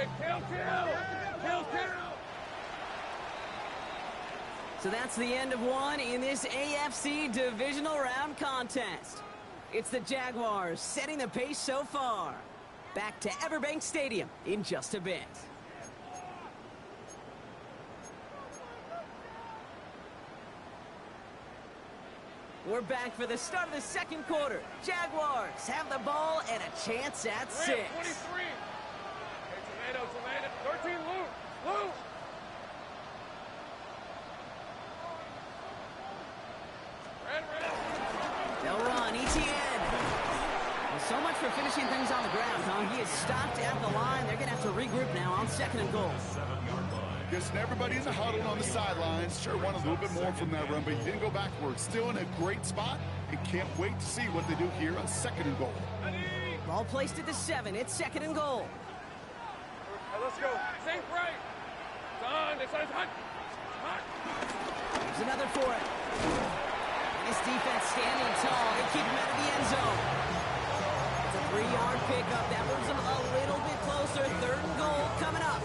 Hey, kill. So that's the end of one in this AFC Divisional Round contest. It's the Jaguars setting the pace so far. Back to Everbank Stadium in just a bit. We're back for the start of the second quarter. Jaguars have the ball and a chance at 6. 23. Hey, tomato. 13, Lou. They'll run, ETN. Well, so much for finishing things on the ground, huh? He is stopped at the line. They're going to have to regroup now on 2nd and goal. Guessing everybody in the huddle on the sidelines. Sure wanted a little bit more from that run, but he didn't go backwards. Still in a great spot, and can't wait to see what they do here on 2nd and goal. Ball placed at the 7. It's 2nd and goal. Right, let's go. Sink right. It's hot. There's another for it. This defense standing tall. They keep him out of the end zone. It's a 3-yard pickup. That moves them a little bit closer. 3rd and goal coming up.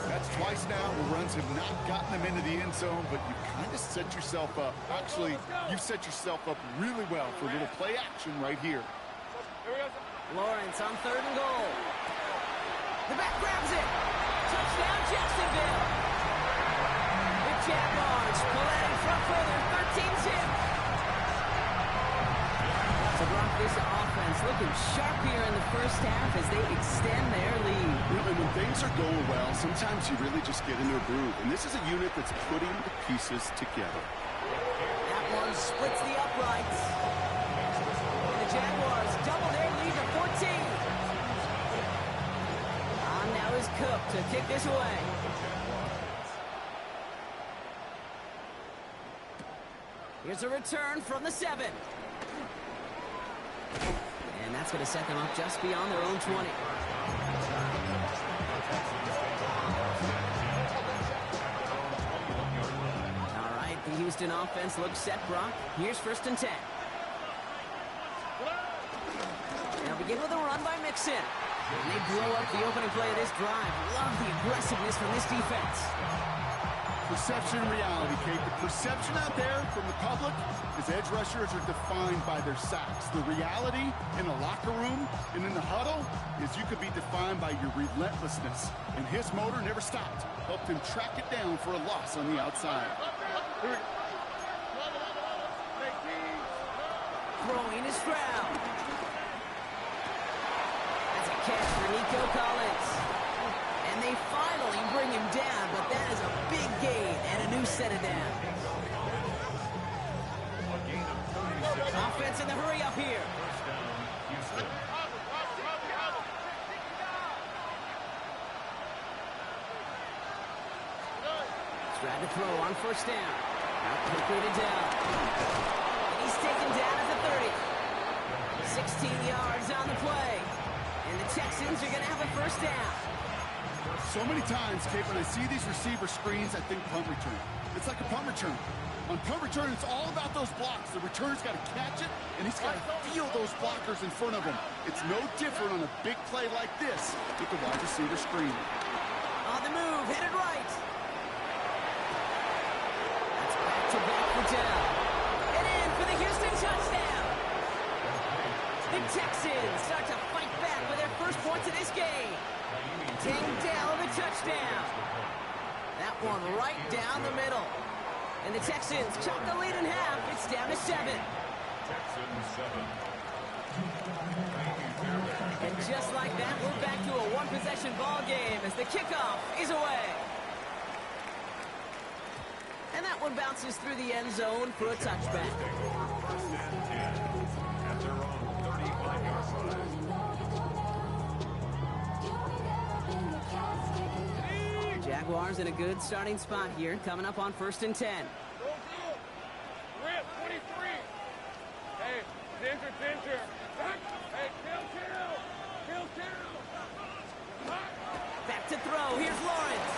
That's twice now where runs have not gotten them into the end zone, but you kind of set yourself up. Actually, you set yourself up really well for a little play action right here. Lawrence on 3rd and goal. The back grabs it. Touchdown, Jacksonville. The Jaguars pull out in front further, 13-zip. So Brock, this offense looking sharp here in the first half as they extend their lead. And when things are going well, sometimes you really just get into a groove. And this is a unit that's putting the pieces together. That one splits the uprights. And the Jaguars double their lead to 14. On now is Cook to kick this away. Here's a return from the 7. And that's going to set them up just beyond their own 20. All right, the Houston offense looks set, Brock. Here's 1st and 10. They'll begin with a run by Mixon. And they blow up the opening play of this drive. Love the aggressiveness from this defense. Perception and reality, Kate. The perception out there from the public is edge rushers are defined by their sacks. The reality in the locker room and in the huddle is you could be defined by your relentlessness. And his motor never stopped. Helped him track it down for a loss on the outside. Throwing is Stroud. That's a catch for Nico Collins. And they finally bring him down, but that is a big gain and a new set of downs. Offense in the hurry up here. Stroud to throw on 1st down. Out quickly to down. And he's taken down at the 30. 16 yards on the play. And the Texans are going to have a 1st down. So many times, Kate, when I see these receiver screens, I think punt return. It's like a punt return. On punt return, it's all about those blocks. The returner's got to catch it, and he's got to feel those blockers in front of him. It's no different on a big play like this with the wide receiver screen. On the move, headed right. That's back-to-back for down. And in for the Houston touchdown. The Texans start to fight back with their first points of this game. Dell the touchdown. That one right down the middle. And the Texans chop the lead in half. It's down to 7. And just like that, we're back to a one-possession ball game as the kickoff is away. And that one bounces through the end zone for a touchback. Jaguars in a good starting spot here, coming up on 1st and 10. Rip, 23. Hey, Ginger. Hey, kill. Back to throw. Here's Lawrence.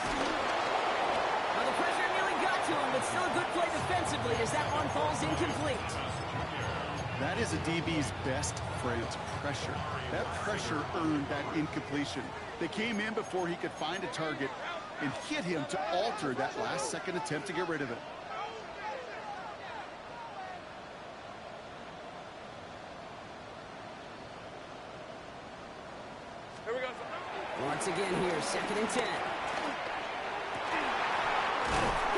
Well, the pressure nearly got to him, but still a good play defensively as that one falls incomplete. That is a DB's best friend, pressure. That pressure earned that incompletion. They came in before he could find a target and hit him to alter that last-second attempt to get rid of it. Here we go. Once again here, 2nd and 10.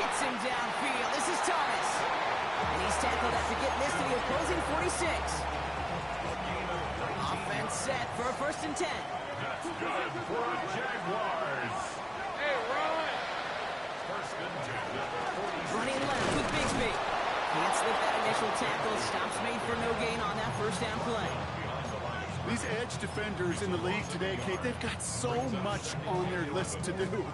Hits him downfield. This is Thomas. And he's tackled after getting this to the opposing 46. Offense set for a 1st and 10. That's good for the Jaguars. Hey, run! 1st and 10. Running left with Bigsby. Can't slip that initial tackle. Stops made for no gain on that 1st down play. These edge defenders in the league today, Kate, they've got so much on their list to do.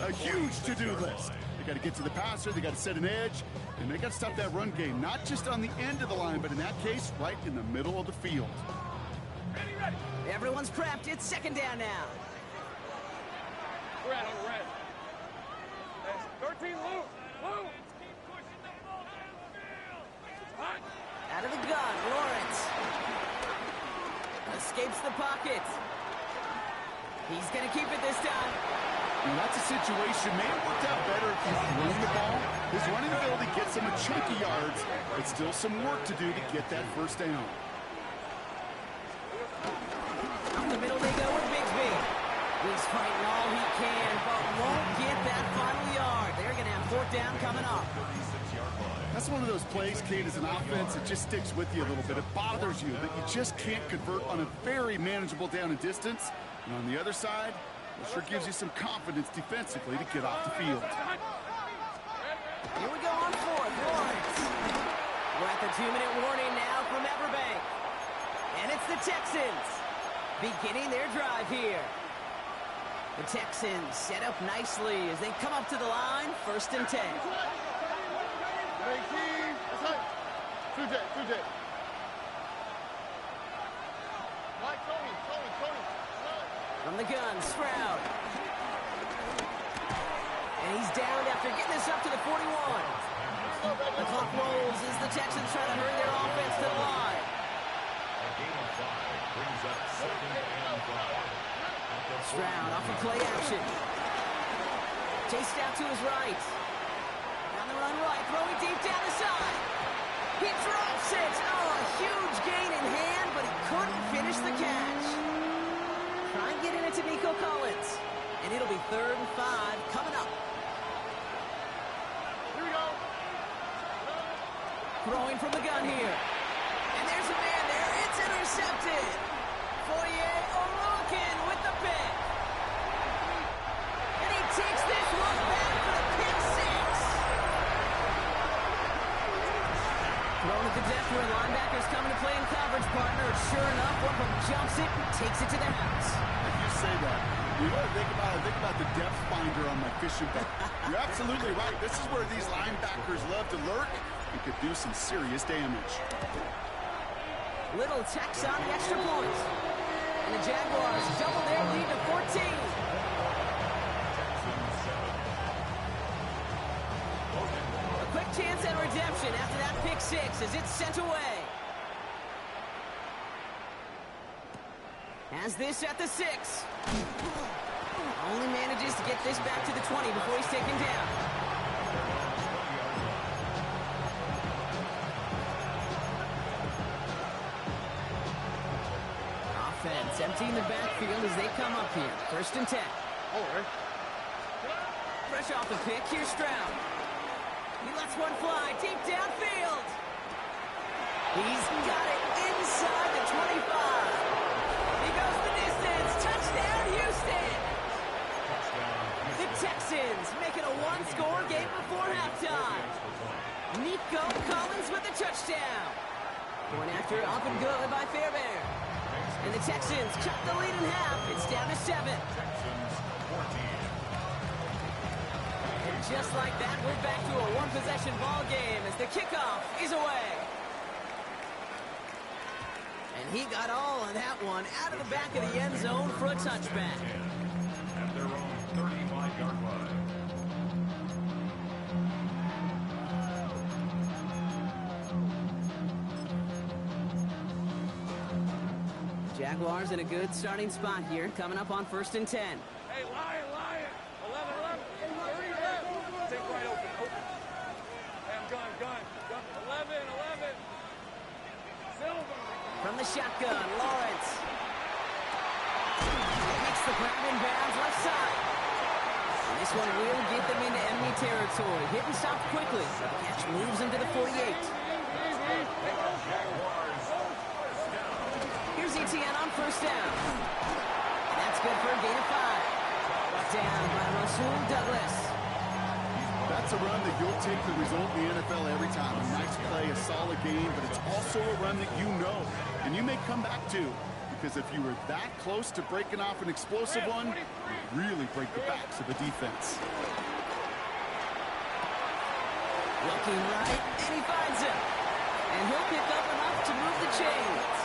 A huge to-do list. They got to get to the passer, they got to set an edge, and they got to stop that run game, not just on the end of the line, but in that case, right in the middle of the field. Ready. Everyone's prepped. It's 2nd down now. Red on red. Hey, 13 loose. Loose. Hot. Out of the gun, Lawrence. Escapes the pocket. He's going to keep it this time. And that's a situation, may have worked out better if he's running the ball. His running ability gets him a chunky yards, but still some work to do to get that 1st down. Up the middle they go with Bigsby. He's fighting all he can, but won't get that final yard. They're going to have 4th down coming up. That's one of those plays, Kate, as an offense, it just sticks with you a little bit. It bothers you that you just can't convert on a very manageable down and distance. And on the other side, it sure gives you some confidence defensively to get off the field. Here we go on 4th, Lawrence. We're at the 2-minute warning now from Everbank. And it's the Texans beginning their drive here. The Texans set up nicely as they come up to the line, 1st and 10. From the gun, Stroud. And he's down after getting this up to the 41. The clock rolls as the Texans try to hurry their offense to the line. A gain of 5 brings up 2nd and 5. Stroud off of play action. Chased out to his right. On the run right, throwing deep down the side. He drops it. Oh, a huge gain in hand, but he couldn't finish the catch. Try and get in it to Nico Collins. And it'll be 3rd and 5 coming up. Here we go. Throwing from the gun here. And there's a man there. It's intercepted. Foye Orokin with the pick. And he takes this one back for the pick 6. Thrown at the depth where linebackers coming to play in coverage, partner. Sure enough, one of them jumps it and takes it to the house. If you say that, you know what I think about the depth finder on my fishing boat. You're absolutely right. This is where these linebackers love to lurk and could do some serious damage. Little tax on the extra point. And the Jaguars double their lead to 14. A quick chance at redemption after that pick 6 as it's sent away. Has this at the 6. Only manages to get this back to the 20 before he's taken down. Offense emptying the backfield as they come up here. 1st and 10. All right. Fresh off the pick, here's Stroud. He lets one fly deep downfield. He's got it inside the 25. He goes the distance. Touchdown, Houston. The Texans making a one-score game before halftime. Nico Collins with the touchdown. Going after up and good by Fairbairn. And the Texans cut the lead in half. It's down to 7. And just like that, we're back to a one-possession ball game as the kickoff is away. And he got all of that one out of the back of the end zone for a touchback. At their own 35-yard line. Jaguars in a good starting spot here, coming up on 1st and 10. Hey, Lion, Lion. 11, 30 left. Take right, open. Hey, I'm gun. 11. Silver. From the shotgun, Lawrence. Makes the grab in bounds left side. And this one will get them into enemy territory. Hit and stop quickly. Catch moves into the 48. Here's ETN on 1st down. That's good for a gain of 5. Brought down by Rasul Douglas. That's a run that you'll take the result in the NFL every time. A nice play, a solid game, but it's also a run that you know, and you may come back to, because if you were that close to breaking off an explosive one, you really break the backs of the defense. Looking right, and he finds him. And he'll pick up enough to move the chains.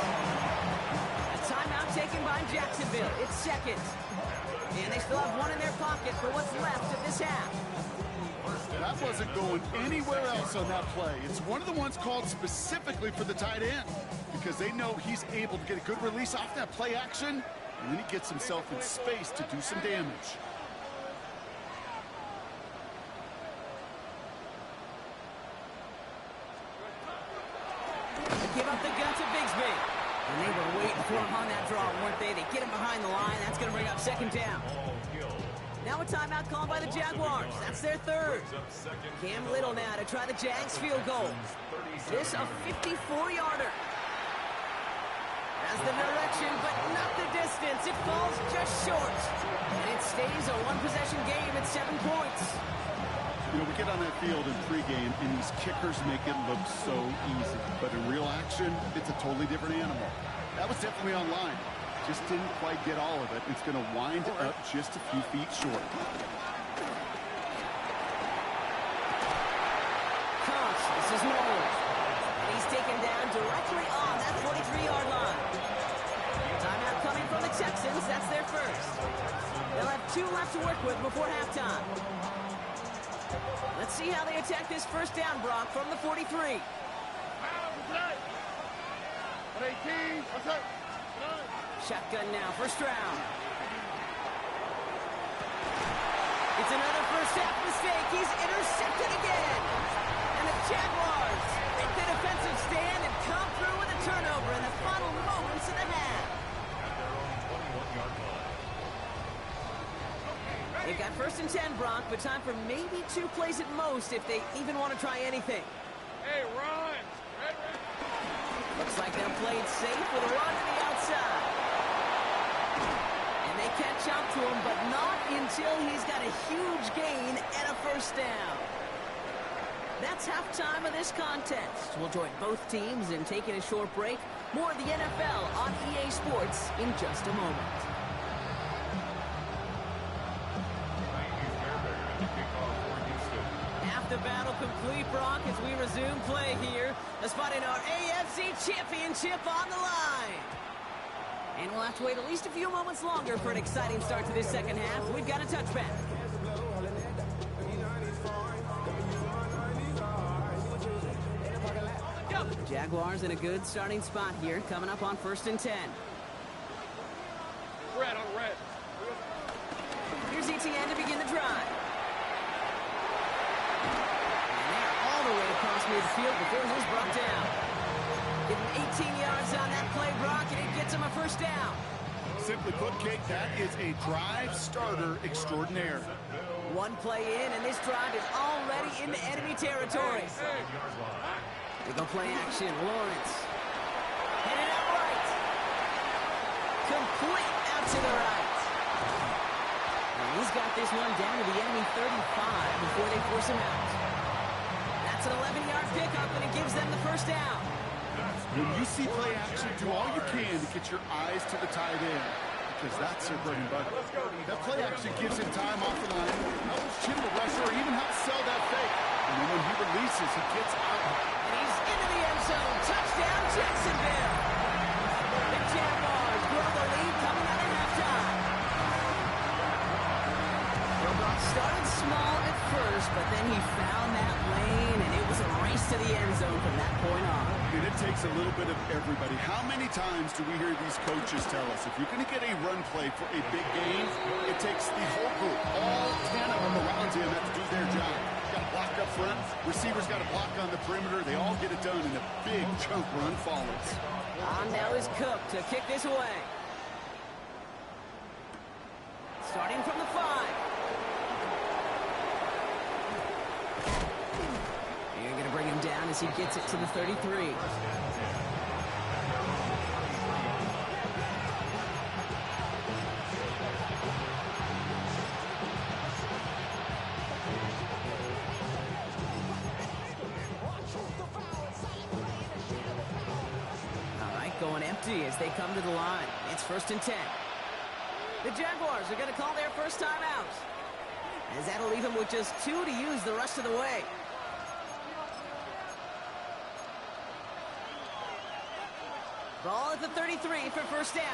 A timeout taken by Jacksonville. It's second. And they still have one in their pocket for what's left of this half. That wasn't going anywhere else on that play. It's one of the ones called specifically for the tight end, because they know he's able to get a good release off that play action, and then he gets himself in space to do some damage. They give up the gun to Bigsby. And they were waiting for him on that draw, weren't they? They get him behind the line. That's going to bring up 2nd down. Now a timeout called by the Jaguars. That's their 3rd. Cam Little now to try the Jags field goal. This a 54-yarder. Has the direction, but not the distance. It falls just short. And it stays a one-possession game at 7 points. You know, we get on that field in pregame, and these kickers make it look so easy. But in real action, it's a totally different animal. That was definitely on line. Just didn't quite get all of it. It's going to wind up just a few feet short. Cox, this is Nolan. And he's taken down directly on that 43-yard line. Timeout coming from the Texans. That's their 1st. They'll have 2 left to work with before halftime. Let's see how they attack this 1st down, Brock, from the 43. Shotgun now, 1st round. It's another 1st half mistake. He's intercepted again. And the Jaguars make the defensive stand and come through with a turnover in the final moments of the half. They've got 1st and 10, Brock, but time for maybe 2 plays at most if they even want to try anything. Hey, run! Looks like they'll play it safe with a run to the outside. And they catch up to him, but not until he's got a huge gain and a 1st down. That's halftime of this contest. We'll join both teams in taking a short break. More of the NFL on EA Sports in just a moment. Half the battle complete, Brock, as we resume play here. A spot in our AFC Championship on the line. And we'll have to wait at least a few moments longer for an exciting start to this 2nd half. We've got a touchback. Jaguars in a good starting spot here, coming up on 1st and 10. Red on red. Here's ETN to begin the drive. And they're all the way across midfield before he's brought down. Getting 18 yards on that play, Brock, and it gets him a 1st down. Simply put, Kate, that is a drive starter extraordinaire. 1 play in, and this drive is already into enemy territory. They go play action. Lawrence. Hit it out right. Complete out to the right. And he's got this one down to the enemy 35 before they force him out. That's an 11-yard pickup, and it gives them the 1st down. When you see play action, do all you can to get your eyes to the tight end, because that's their bread and butter. That play action gives him time off the line, helps chin the rusher, or even helps sell that fake. And then when he releases, he gets out. And he's into the end zone. Touchdown, Jacksonville. The Jaguars grow the lead coming out of halftime. Well, Brock started small at first, but then he found that lane, and it was a race to the end zone from that point on. And it takes a little bit of everybody. How many times do we hear these coaches tell us, if you're going to get a run play for a big game, it takes the whole group, all 10 of them around him have to do their job. Got to block up front, receivers got to block on the perimeter. They all get it done, and a big chunk run follows. On now is Cook to kick this away. Starting from the 5. You're going to bring him down as he gets it to the 33. All right, going empty as they come to the line. It's 1st and 10. The Jaguars are going to call their first time out, as that'll leave them with just 2 to use the rest of the way. Ball at the 33 for first down.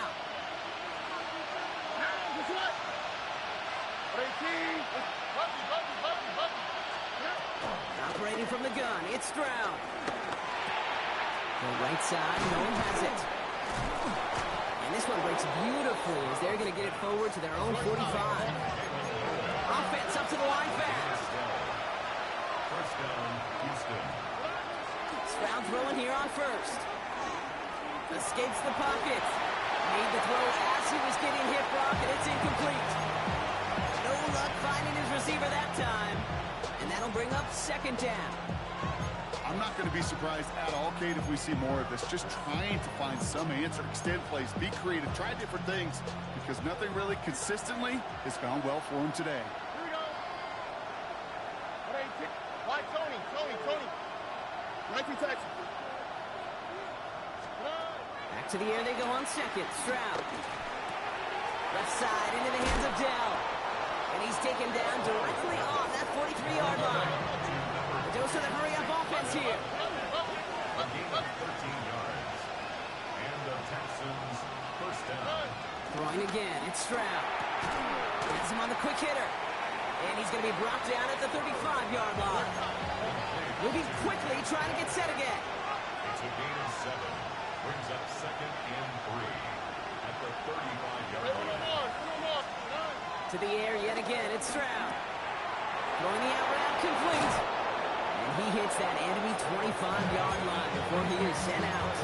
Operating from the gun, it's Stroud. The right side, no one has it. And this one breaks beautifully as they're going to get it forward to their own 45. Offense up to the line fast. First down, Houston. Stroud throwing here on first. Escapes the pocket. Made the throw as he was getting hit, Brock, and it's incomplete. No luck finding his receiver that time. And that'll bring up 2nd down. I'm not going to be surprised at all, Kate, if we see more of this. Just trying to find some answer, extend plays, be creative, try different things, because nothing really consistently has gone well for him today. Here we go. Why Tony? Right to Texas. Back to the air they go on 2nd. Stroud. Left side into the hands of Dell. And he's taken down directly on that 43-yard line. A dose of the hurry-up offense here. A gain of 13 yards. And the Texans first down. Throwing again, it's Stroud. Gets him on the quick hitter. And he's going to be brought down at the 35-yard line. Moving quickly, trying to get set again. It's a gain of 7. Brings up 2nd and 3 at the 35-yard line. To the air yet again, it's Stroud. Throwing the out route complete. And he hits that enemy 25-yard line before he is sent out.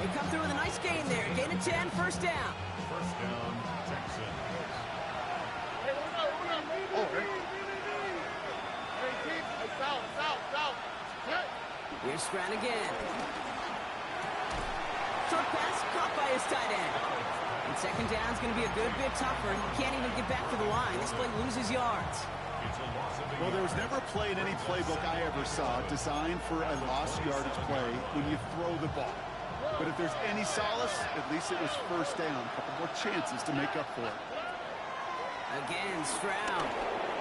They come through with a nice gain there. Gain of 10, first down. First down, Texans. Here's Stroud again. Short pass caught by his tight end. And 2nd down's going to be a good bit tougher. He can't even get back to the line. This play loses yards. Well, there was never a play in any playbook I ever saw designed for a lost yardage play when you throw the ball. But if there's any solace, at least it was first down. A couple more chances to make up for it. Again, Stroud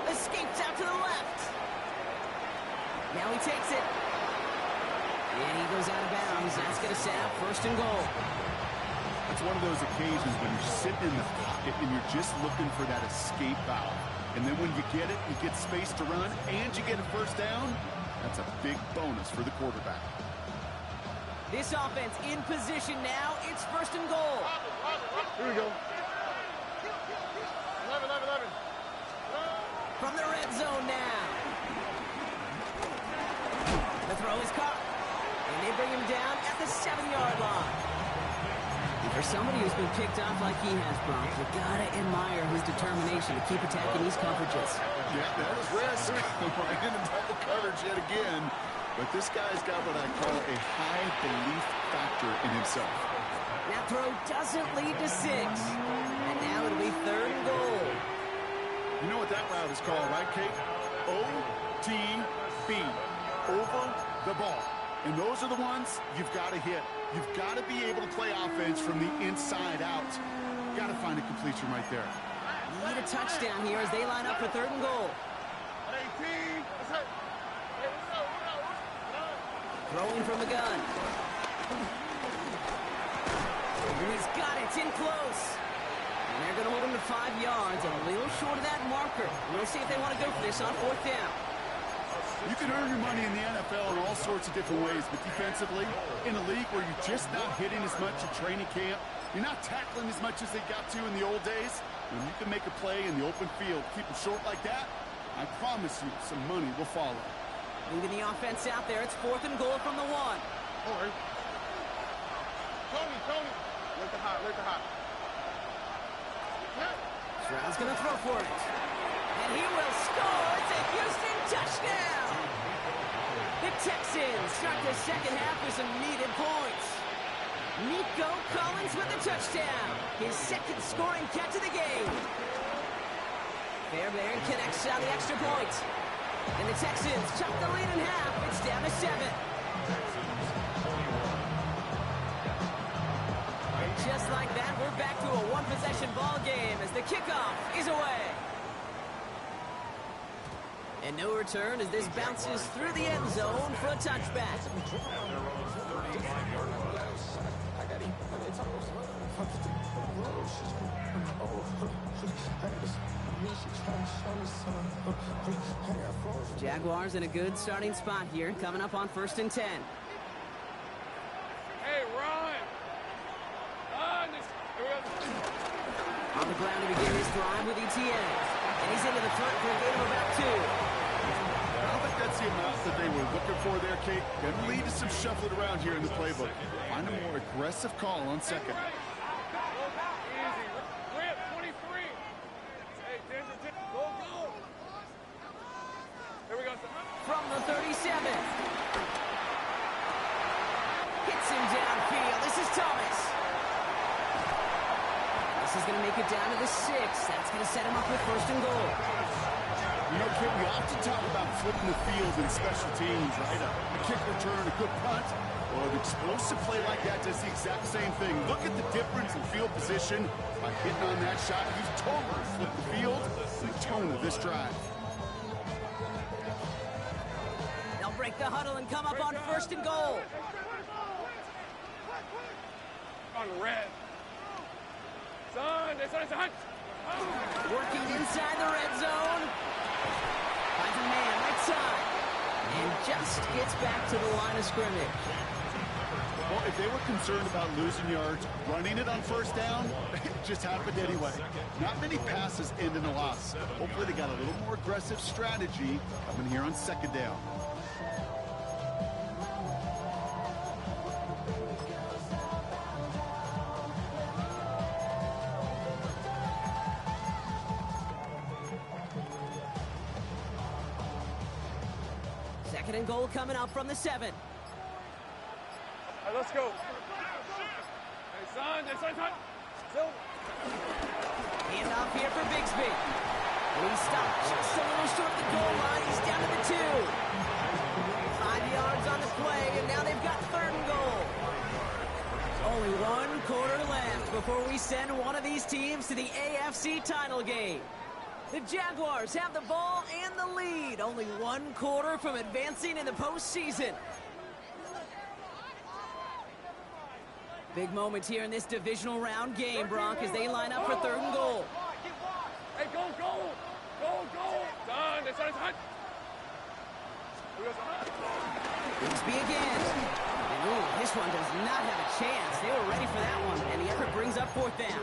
escapes out to the left. Now he takes it. And he goes out of bounds. That's going to set up 1st and goal. It's one of those occasions when you're sitting in the pocket and you're just looking for that escape valve. And then when you get it, you get space to run, and you get a first down. That's a big bonus for the quarterback. This offense in position now. It's 1st and goal. Here we go. 11. From the red zone now. The throw is caught. And they bring him down at the 7-yard line. And for somebody who's been picked off like he has, Brock, you gotta admire his determination to keep attacking these coverages. Yeah, that was risk. Right into double coverage yet again. But this guy's got what I call a high belief factor in himself. That throw doesn't lead to 6. And now it'll be 3rd and goal. You know what that route is called, right, Kate? OTB. Over the ball. And those are the ones you've got to hit. You've got to be able to play offense from the inside out. Got to find a completion right there. Need a touchdown here as they line up for 3rd and goal. Throwing from the gun. And he's got it. It's in close. And they're going to hold him to 5 yards. And a little short of that mark bunker. We'll see if they want to go for this on 4th down. You can earn your money in the NFL in all sorts of different ways, but defensively, in a league where you're just not hitting as much at training camp, you're not tackling as much as they got to in the old days, when you can make a play in the open field, keep it short like that, I promise you some money will follow. Moving the offense out there. It's 4th and goal from the 1. Tony. Let the hot. Stroud's going to throw for it. And he will score. It's a Houston touchdown. The Texans start the second half with some needed points. Nico Collins with the touchdown. His second scoring catch of the game. Fairbairn connects on the extra point. And the Texans chop the lead in half. It's down to 7. And just like that, we're back to a one-possession ball game as the kickoff is away. And no return as this bounces through the end zone for a touchback. Jaguars in a good starting spot here, coming up on 1st and 10. Hey, Ron! On the ground to begin his drive with ETN. And he's into the front for a gain of about 2. I don't think that's the amount that they were looking for there, Kate. Going to lead to some shuffling around here in the playbook. Find a more aggressive call on second. Easy. Rip, 23. Hey, Denver, go. Here we go. From the 37. Hits him downfield. This is Thomas. This is going to make it down to the 6. That's going to set him up with 1st and goal. You know, Kate, we often talk about flipping the field in special teams, right? A kick return, a good punt. Well, an explosive play like that does the exact same thing. Look at the difference in field position by hitting on that shot. He's totally flipped the field and the tone of this drive. They'll break the huddle and come up on 1st and goal. On red. Son, it's a hunt. Working inside the red zone. Finds a man right side. And just gets back to the line of scrimmage. Well, if they were concerned about losing yards, running it on 1st down, it just happened anyway. Not many passes end in a loss. Hopefully they got a little more aggressive strategy coming here on 2nd down. Second and goal coming up from the 7. All right, let's go. Hey, son. Still. Hand off here for Bigsby. And he stopped just a little short of the goal line. He's down to the 2. 5 yards on the play, and now they've got 3rd and goal. Only 1 quarter left before we send one of these teams to the AFC title game. The Jaguars have the ball and the lead. Only 1 quarter from advancing in the postseason. Big moment here in this divisional round game, Brock, as they line up for 3rd and goal. Hey, go. Son, it's a hunt. Bigsby again. And ooh, this one does not have a chance. They were ready for that one, and the effort brings up 4th down.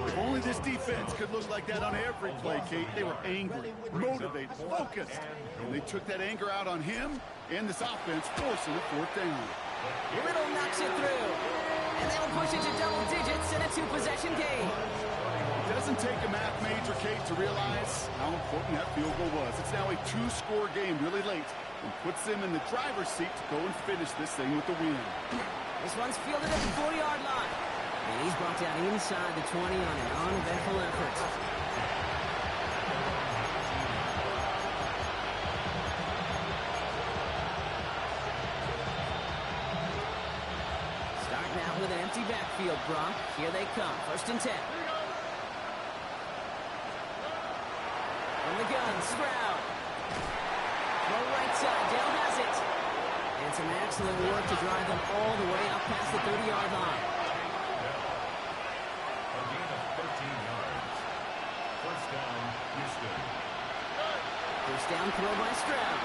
If only this defense could look like that on every play, Kate. They were angry, motivated, focused. And they took that anger out on him and this offense, forcing a 4th down. Little knocks it through. And they'll push it to double digits in a 2-possession game. It doesn't take a math major, Kate, to realize how important that field goal was. It's now a 2-score game really late and puts them in the driver's seat to go and finish this thing with the win. This one's fielded at the 40-yard line. And he's brought down inside the 20 on an uneventful effort. Starting out with an empty backfield, Brock. Here they come. 1st and 10. From the gun, Stroud. The right side, Dale has it. And some excellent work to drive them all the way up past the 30-yard line. First down, Houston. First down throw by Stroud.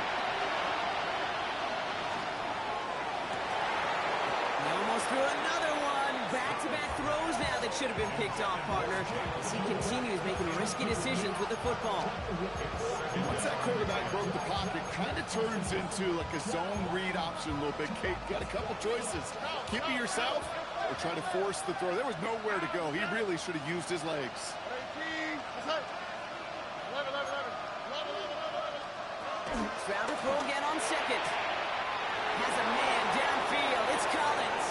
He almost threw another one. Back-to-back throws now that should have been picked off, partner. As he continues making risky decisions with the football. Once that quarterback broke the pocket, kind of turns into like a zone read option a little bit. Kate, got a couple choices. Keep it yourself or try to force the throw. There was nowhere to go. He really should have used his legs. Stroud to throw again on second. Has a man downfield. It's Collins.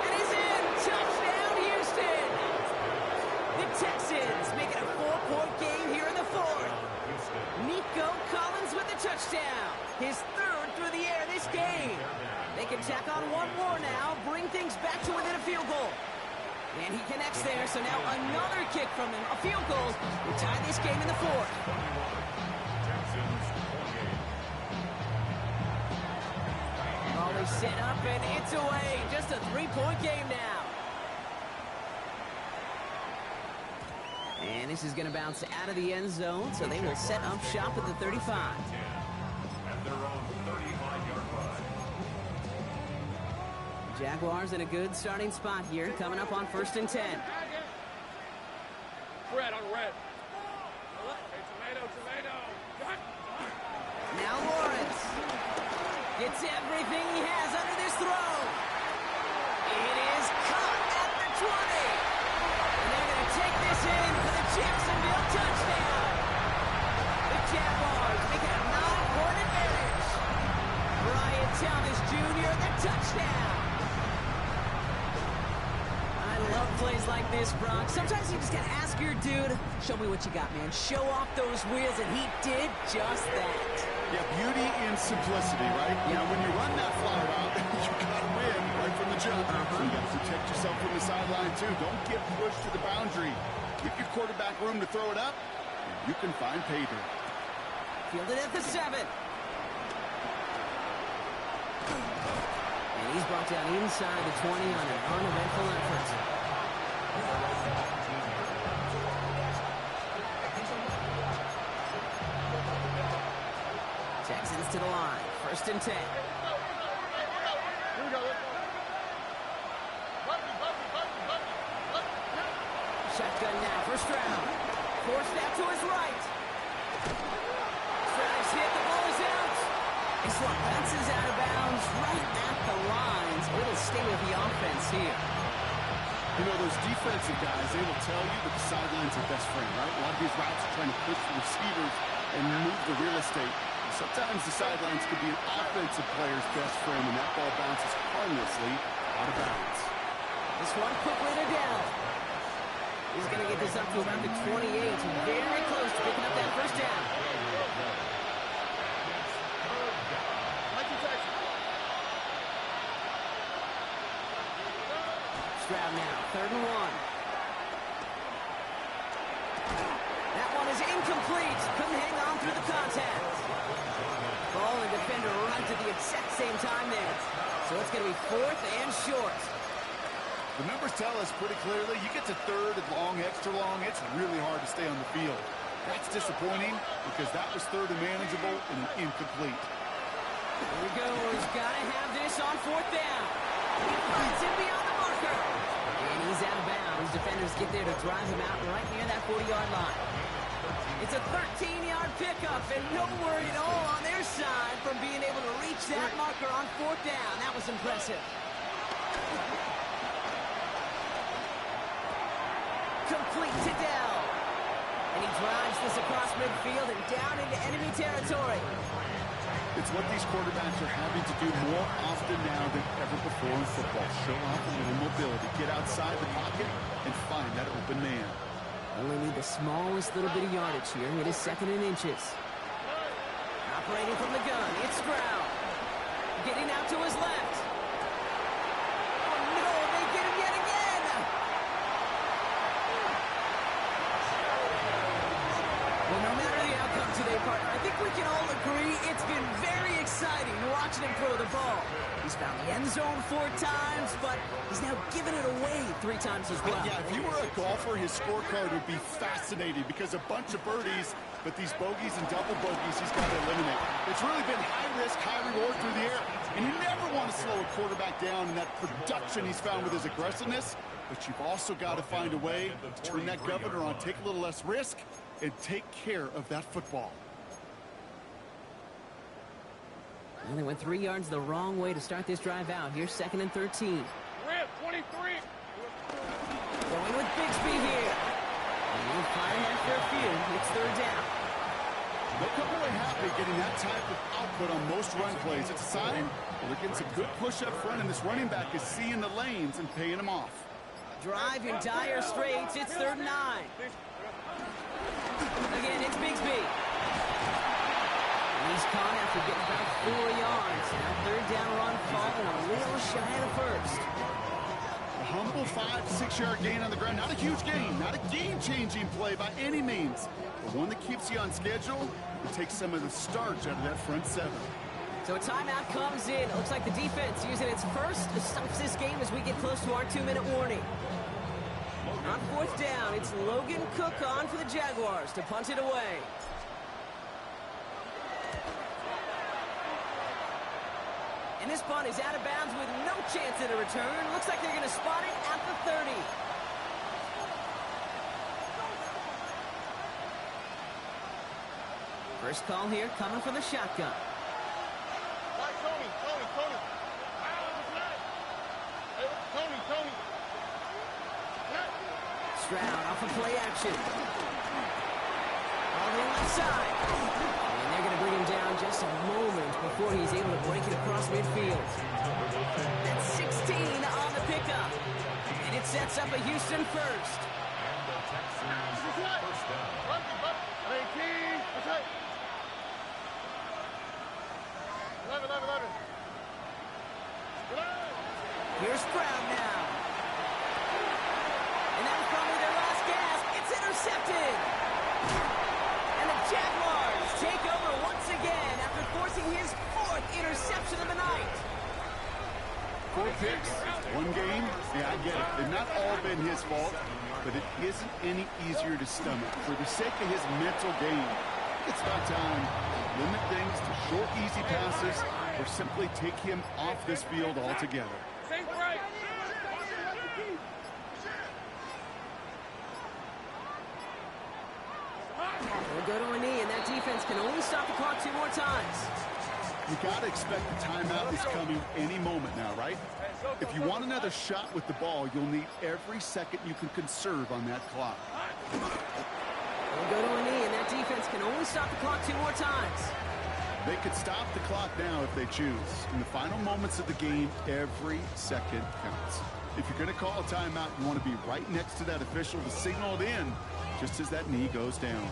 And he's in. Touchdown, Houston. The Texans make it a 4-point game here in the fourth. Nico Collins with the touchdown. His third through the air this game. They can tack on one more now, bring things back to within a field goal. And he connects there, so now another kick from him. A field goal will tie this game in the fourth. Always set up, and it's away. Just a 3-point game now. And this is going to bounce out of the end zone, so they will set up shop at the 35. At their own 35-yard line. Jaguars in a good starting spot here, coming up on 1st and 10. Red on red. Hey, tomato. Now Lawrence gets everything he has under this throw. It is caught at the 20. And they're going to take this in for the Jacksonville touchdown. The Jaguars make it a 9-point advantage. Brian Thomas Jr. the touchdown. I love plays like this, Brock. Sometimes you just got to ask your dude, show me what you got, man. Show off those wheels, and he did just that. Yeah, beauty in simplicity, right? You know, when you run that fly route, you got to win right from the jump. So you got to protect yourself from the sideline, too. Don't get pushed to the boundary. Give your quarterback room to throw it up, and you can find pay dirt. Fielded at the 7. And he's brought down inside the 20 on an uneventful effort. Texans to the line. 1st and 10. Shotgun now for Stroud. Forced out to his right. Stroud's hit. The ball is out. This one bounces out of bounds right at the lines. It'll stay with the offense here. You know, those defensive guys, they will tell you that the sideline's their best friend, right? A lot of these routes are trying to push the receivers and move the real estate. Sometimes the sidelines could be an offensive player's best friend, and that ball bounces harmlessly out of bounds. This one quickly to down. He's going to get this up to about the 28. Very close to picking up that first down. Stroud now, 3rd and 1. That one is incomplete. Couldn't hang on through the contact. Ball and defender right at the exact same time there. So it's going to be 4th and short. The numbers tell us pretty clearly, you get to 3rd and long, extra long, it's really hard to stay on the field. That's disappointing because that was 3rd and manageable and incomplete. Here he goes. Got to have this on 4th down. He finds it beyond the marker. And he's out of bounds. Defenders get there to drive him out right near that 40-yard line. It's a 13-yard pickup, and no worry at all on their side from being able to reach that marker on 4th down. That was impressive. Complete to Dell. And he drives this across midfield and down into enemy territory. It's what these quarterbacks are having to do more often now than ever before in football. Show off a little mobility. Get outside the pocket and find that open man. Only need the smallest little bit of yardage here. It is 2nd and inches. Operating from the gun, it's Stroud. Getting out to his left. Oh, no, they get him yet again. Well, no matter the outcome, today, partner. I think we can all agree it's been very exciting watching him throw the ball. He's found the end zone 4 times, but he's now given it away 3 times as well. Yeah, if you were a golfer, his scorecard would be fascinating because a bunch of birdies, but these bogeys and double bogeys he's got to eliminate. It's really been high risk, high reward through the air. And you never want to slow a quarterback down in that production he's found with his aggressiveness. But you've also got to find a way to turn that governor on, take a little less risk, and take care of that football. Well, they went 3 yards the wrong way to start this drive out. Here's 2nd and 13. Rip, 23. Going with Bigsby here. And we'll fire after a few. It's 3rd down. They'll come away happy getting that type of output on most run plays. It's a sign well, they're getting some good push up front, and this running back is seeing the lanes and paying them off. Drive in dire straits. It's 3rd and 9. Again, it's Bigsby. He's caught after getting about 4 yards. Now 3rd down run falling a little shy of the 1st. A humble 5 to 6 yard gain on the ground. Not a huge gain, not a game-changing play by any means, but one that keeps you on schedule and takes some of the starch out of that front 7. So a timeout comes in. It looks like the defense using its first stops this game as we get close to our 2-minute warning. On 4th down, it's Logan Cook on for the Jaguars to punt it away. And this punt is out of bounds with no chance at a return. Looks like they're going to spot it at the 30. First call here coming from the shotgun. Stroud off of play action. On the left side. And they're going to bring him down just a moment before he's able to break it across midfield. That's 16 on the pickup. And it sets up a Houston first. Here's Stroud now. And that was probably their last gasp. It's intercepted. And the Jaguars take over once again after forcing his 4th interception of the night. 4 picks, 1 game. Yeah, I get it. They've not all been his fault, but it isn't any easier to stomach. For the sake of his mental game, it's about time to limit things to short, easy passes or simply take him off this field altogether. Think right. We'll go to a knee, and that defense can only stop the clock 2 more times. You got to expect the timeout is coming any moment now, right? If you want another shot with the ball, you'll need every second you can conserve on that clock. We'll go to a knee, and that defense can only stop the clock 2 more times. They could stop the clock now if they choose. In the final moments of the game, every second counts. If you're going to call a timeout, you want to be right next to that official to signal it in just as that knee goes down.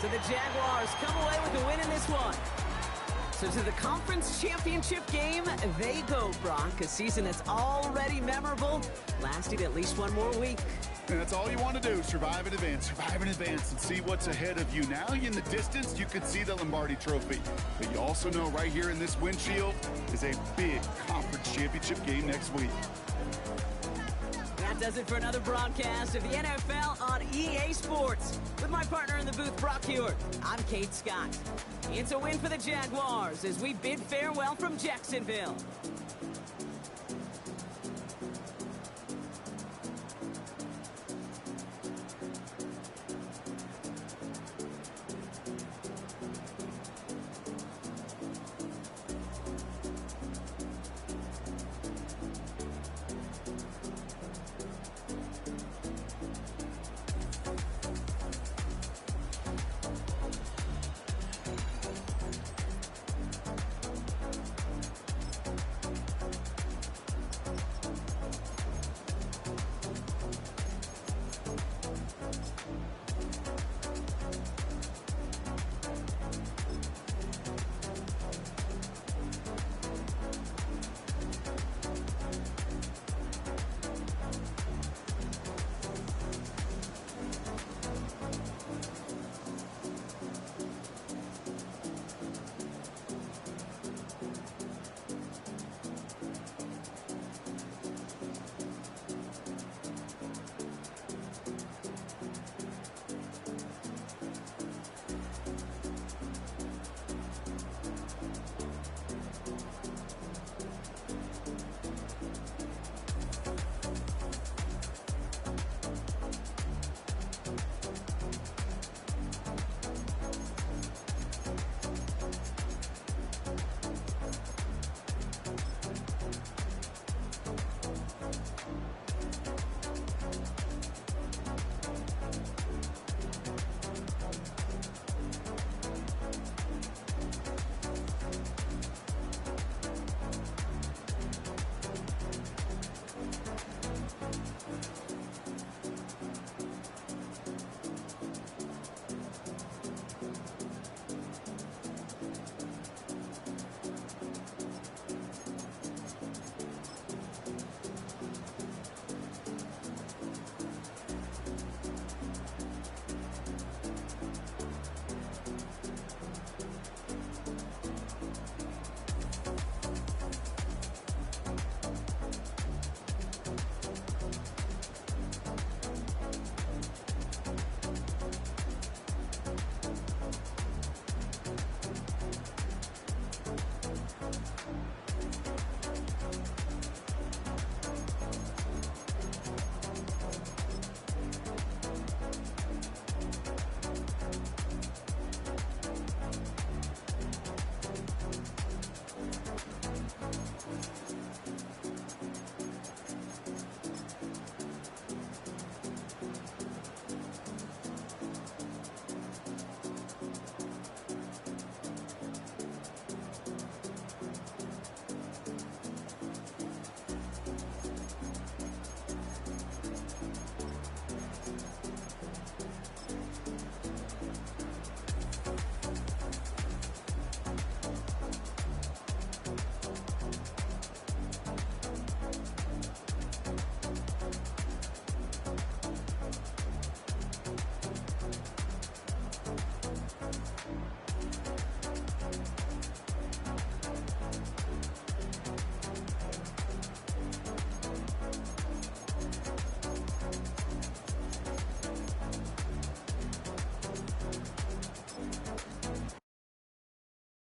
So the Jaguars come away with a win in this one. So to the conference championship game, they go, Brock. A season that's already memorable, lasting at least 1 more week. And that's all you want to do, survive in advance, and see what's ahead of you. Now in the distance, you can see the Lombardi Trophy. But you also know right here in this windshield is a big conference championship game next week. That does it for another broadcast of the NFL on EA Sports. With my partner in the booth, Brock Hewitt, I'm Kate Scott. It's a win for the Jaguars as we bid farewell from Jacksonville.